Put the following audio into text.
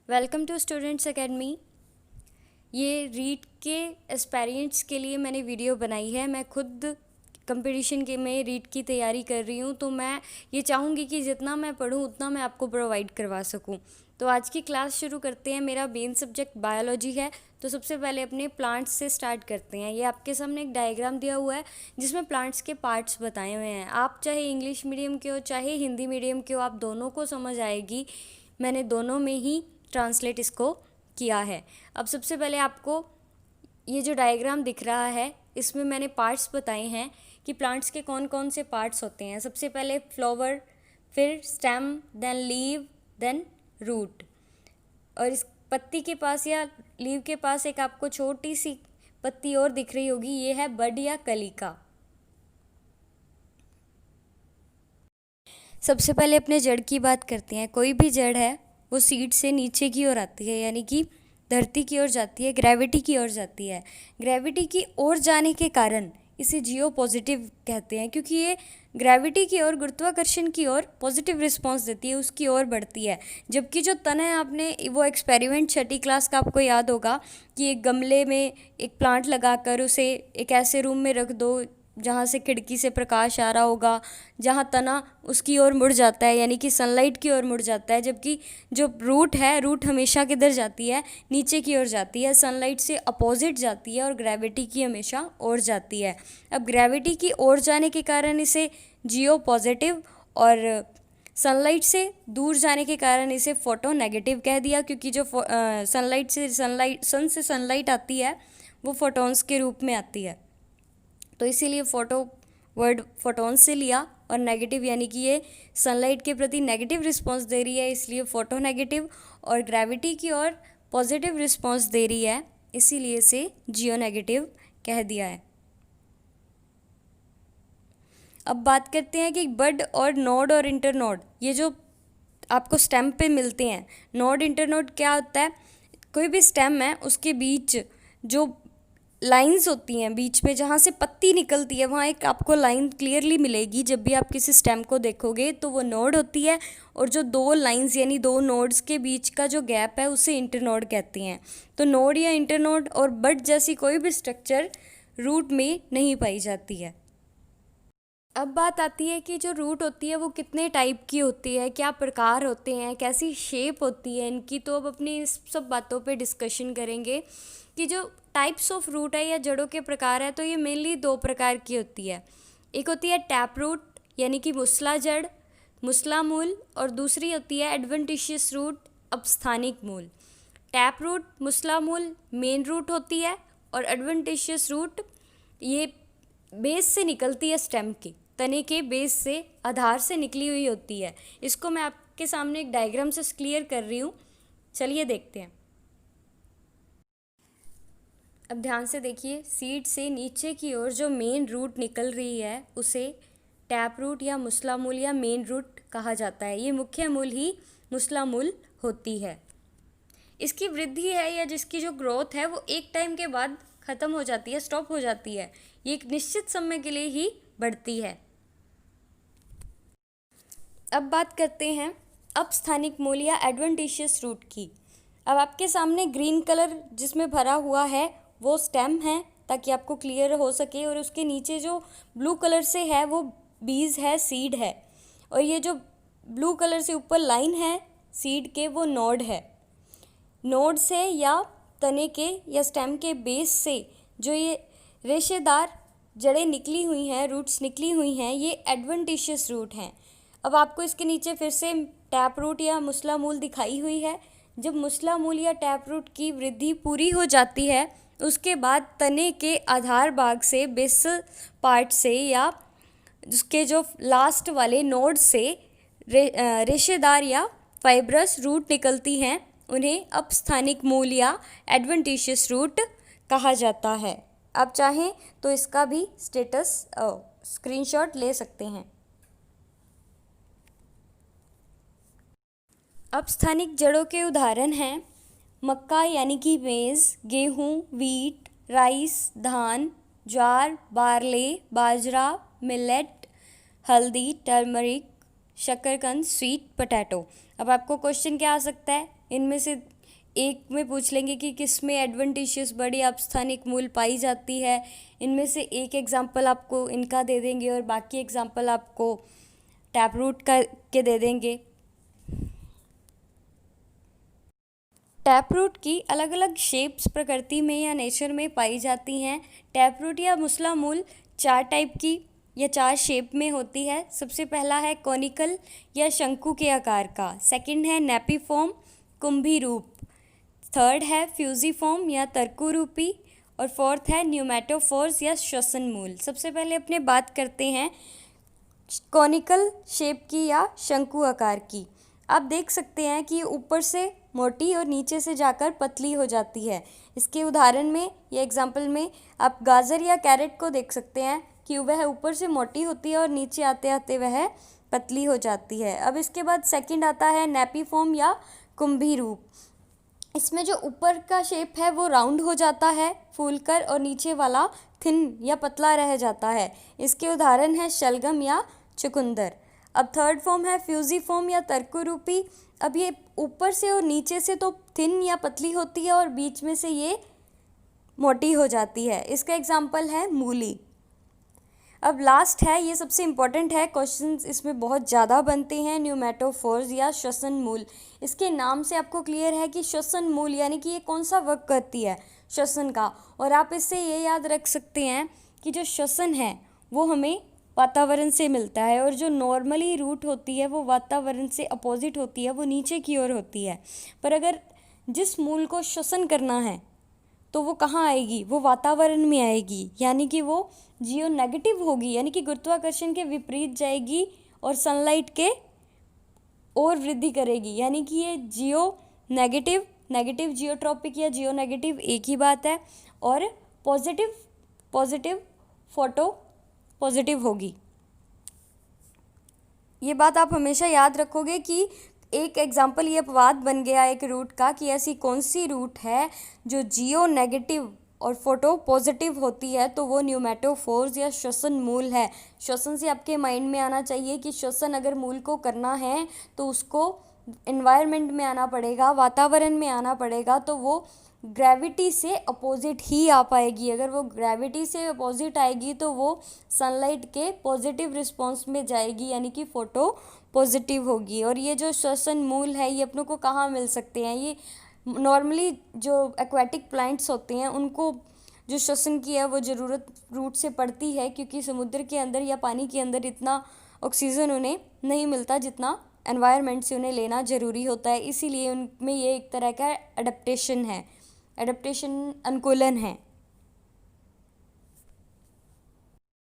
Welcome to students academy. ये रीट के aspirants के लिए मैंने वीडियो बनाई है। मैं खुद कंपटीशन के में रीट की तैयारी कर रही हूँ, तो मैं ये चाहूँगी कि जितना मैं पढूँ उतना मैं आपको प्रोवाइड करवा सकूँ। तो आज की क्लास शुरू करते हैं। मेरा मेन सब्जेक्ट बायोलॉजी है, तो सबसे पहले अपने प्लांट्स से स्टार्ट करते हैं। ये आपके सामने एक डायग्राम दिया हुआ है जिसमें प्लांट्स के पार्ट्स बताए हुए हैं। आप चाहे इंग्लिश मीडियम के हो चाहे हिंदी मीडियम के हो, आप दोनों को समझ आएगी। मैंने दोनों में ही ट्रांसलेट इसको किया है। अब सबसे पहले आपको ये जो डायग्राम दिख रहा है, इसमें मैंने पार्ट्स बताए हैं कि प्लांट्स के कौन कौन से पार्ट्स होते हैं। सबसे पहले फ्लावर, फिर stem, then leaf, then root. और इस पत्ती के पास या लीव के पास एक आपको छोटी सी पत्ती और दिख रही होगी, ये है बड या कलिका। सबसे पहले अपने जड़ की बात करते हैं। कोई भी जड़ है वो सीड से नीचे की ओर आती है, यानी कि धरती की ओर जाती है, ग्रेविटी की ओर जाती है। ग्रेविटी की ओर जाने के कारण इसे जियो पॉजिटिव कहते हैं, क्योंकि ये ग्रेविटी की ओर, गुरुत्वाकर्षण की ओर पॉजिटिव रिस्पांस देती है, उसकी ओर बढ़ती है। जबकि जो तन है, आपने वो एक्सपेरिमेंट छठी क्लास का आपको याद होगा कि एक गमले में एक प्लांट लगाकर उसे एक ऐसे रूम में रख दो जहाँ से खिड़की से प्रकाश आ रहा होगा, जहाँ तना उसकी ओर मुड़ जाता है, यानी कि सनलाइट की ओर मुड़ जाता है। जबकि जो रूट है, रूट हमेशा किधर जाती है? नीचे की ओर जाती है, सनलाइट से अपोजिट जाती है और ग्रेविटी की हमेशा ओर जाती है। अब ग्रेविटी की ओर जाने के कारण इसे जियो पॉजिटिव और सनलाइट से दूर जाने के कारण इसे फोटो नेगेटिव कह दिया, क्योंकि जो सन से सनलाइट आती है वो फोटॉन्स के रूप में आती है। तो इसीलिए वर्ड फोटॉन से लिया, और नेगेटिव यानी कि ये सनलाइट के प्रति नेगेटिव रिस्पांस दे रही है, इसलिए फोटो नेगेटिव, और ग्रेविटी की ओर पॉजिटिव रिस्पांस दे रही है, इसीलिए इसे जियो नेगेटिव कह दिया है। अब बात करते हैं कि बड और नोड और इंटरनोड, ये जो आपको स्टेम पे मिलते हैं, नोड इंटरनोड क्या होता है? कोई भी स्टेम है उसके बीच जो लाइंस होती हैं, बीच में जहाँ से पत्ती निकलती है, वहाँ एक आपको लाइन क्लियरली मिलेगी। जब भी आप किसी स्टेम को देखोगे तो वो नोड होती है, और जो दो लाइंस यानी दो नोड्स के बीच का जो गैप है उसे इंटरनोड कहते हैं। तो नोड या इंटरनोड और बड जैसी कोई भी स्ट्रक्चर रूट में नहीं पाई जाती है। अब बात आती है कि जो रूट होती है वो कितने टाइप की होती है, क्या प्रकार होते हैं, कैसी शेप होती है इनकी। तो अब अपनी इस सब बातों पे डिस्कशन करेंगे कि जो टाइप्स ऑफ रूट है या जड़ों के प्रकार है, तो ये मेनली दो प्रकार की होती है। एक होती है टैप रूट यानी कि मुसला जड़, मुसला मूल, और दूसरी होती है एडवेंटिशियस रूट, अपस्थानिक मूल। टैप रूट, मुसला मूल मेन रूट होती है, और एडवेंटिशियस रूट ये बेस से निकलती है, स्टेम की तने के बेस से, आधार से निकली हुई होती है। इसको मैं आपके सामने एक डायग्राम से क्लियर कर रही हूँ, चलिए देखते हैं। अब ध्यान से देखिए, सीड से नीचे की ओर जो मेन रूट निकल रही है उसे टैप रूट या मुसला मूल या मेन रूट कहा जाता है। ये मुख्य मूल ही मुसला मूल होती है। इसकी वृद्धि है या जिसकी जो ग्रोथ है वो एक टाइम के बाद ख़त्म हो जाती है, स्टॉप हो जाती है। ये एक निश्चित समय के लिए ही बढ़ती है। अब बात करते हैं अपस्थानिक मूल या एडवेंटिशियस रूट की। अब आपके सामने ग्रीन कलर जिसमें भरा हुआ है वो स्टेम है, ताकि आपको क्लियर हो सके, और उसके नीचे जो ब्लू कलर से है वो बीज है, सीड है, और ये जो ब्लू कलर से ऊपर लाइन है सीड के वो नोड है। नोड से या तने के या स्टेम के बेस से जो ये रेशेदार जड़ें निकली हुई हैं, रूट्स निकली हुई हैं, ये एडवेंटिशियस रूट हैं। अब आपको इसके नीचे फिर से टैप रूट या मुसला मूल दिखाई हुई है। जब मुसला मूल या टैप रूट की वृद्धि पूरी हो जाती है, उसके बाद तने के आधार भाग से, बेसल पार्ट से, या उसके जो लास्ट वाले नोड से रेशेदार या फाइब्रस रूट निकलती हैं, उन्हें अपस्थानिक मूल या एडवेंटिशियस रूट कहा जाता है। आप चाहें तो इसका भी स्टेटस स्क्रीनशॉट ले सकते हैं। अपस्थानिक जड़ों के उदाहरण हैं मक्का यानी कि मेज़, गेहूँ, वीट, राइस, धान, ज्वार, बारले, बाजरा, मिलेट, हल्दी, टर्मरिक, शकरकंद, स्वीट पोटैटो। अब आपको क्वेश्चन क्या आ सकता है इनमें से एक में पूछ लेंगे कि किस में एडवेंटिशियस बड़ी अपस्थानिक मूल पाई जाती है। इनमें से एक एग्जाम्पल आपको इनका दे देंगे और बाकी एग्जाम्पल आपको टैप रूट का के दे देंगे। टैप रूट की अलग अलग शेप्स प्रकृति में या नेचर में पाई जाती हैं। टैप रूट या मुसला मूल 4 टाइप की या 4 शेप में होती है। सबसे पहला है कॉनिकल या शंकु के आकार का, सेकंड है नेपीफॉर्म कुंभी रूप, थर्ड है फ्यूजीफॉर्म या तरकु रूपी, और फोर्थ है न्यूमेटोफोर्स या श्वसन मूल। सबसे पहले अपने बात करते हैं कॉनिकल शेप की या शंकु आकार की। आप देख सकते हैं कि ऊपर से मोटी और नीचे से जाकर पतली हो जाती है। इसके उदाहरण में या एग्जाम्पल में आप गाजर या कैरेट को देख सकते हैं कि वह ऊपर से मोटी होती है और नीचे आते आते वह पतली हो जाती है। अब इसके बाद सेकंड आता है नेपीफॉर्म या कुंभी रूप। इसमें जो ऊपर का शेप है वो राउंड हो जाता है फूलकर और नीचे वाला थिन या पतला रह जाता है। इसके उदाहरण है शलगम या चुकंदर। अब थर्ड फॉर्म है फ्यूजीफॉर्म या तरकु रूपी। अब ये ऊपर से और नीचे से तो थिन या पतली होती है और बीच में से ये मोटी हो जाती है। इसका एग्जाम्पल है मूली। अब लास्ट है, ये सबसे इम्पॉर्टेंट है, क्वेश्चंस इसमें बहुत ज़्यादा बनते हैं, न्यूमेटोफोर्स या श्वसन मूल। इसके नाम से आपको क्लियर है कि श्वसन मूल यानी कि ये कौन सा वर्क करती है श्वसन का। और आप इससे ये याद रख सकते हैं कि जो श्वसन है वो हमें वातावरण से मिलता है और जो नॉर्मली रूट होती है वो वातावरण से अपोजिट होती है, वो नीचे की ओर होती है। पर अगर जिस मूल को श्वसन करना है तो वो कहाँ आएगी, वो वातावरण में आएगी, यानी कि वो जियो नेगेटिव होगी, यानी कि गुरुत्वाकर्षण के विपरीत जाएगी और सनलाइट के और वृद्धि करेगी। यानी कि ये जियो नेगेटिव, नेगेटिव जियोट्रॉपिक या जियो नेगेटिव एक ही बात है, और पॉजिटिव फोटो पॉजिटिव होगी। ये बात आप हमेशा याद रखोगे कि एक एग्जाम्पल ये अपवाद बन गया एक रूट का कि ऐसी कौन सी रूट है जो जियो नेगेटिव और फोटो पॉजिटिव होती है, तो वो न्यूमेटोफोर्स या श्वसन मूल है। श्वसन से आपके माइंड में आना चाहिए कि श्वसन अगर मूल को करना है तो उसको एनवायरनमेंट में आना पड़ेगा, वातावरण में आना पड़ेगा, तो वो ग्रेविटी से अपोजिट ही आ पाएगी। अगर वो ग्रेविटी से अपोजिट आएगी तो वो सनलाइट के पॉजिटिव रिस्पॉन्स में जाएगी, यानी कि फोटो पॉजिटिव होगी। और ये जो श्वसन मूल है ये अपनों को कहाँ मिल सकते हैं, ये नॉर्मली जो एक्वेटिक प्लांट्स होते हैं उनको जो श्वसन की है वो ज़रूरत रूट से पड़ती है, क्योंकि समुद्र के अंदर या पानी के अंदर इतना ऑक्सीजन उन्हें नहीं मिलता जितना एनवायरनमेंट से उन्हें लेना ज़रूरी होता है। इसीलिए उनमें ये एक तरह का एडप्टेशन है, एडप्टेशन अनुकूलन है।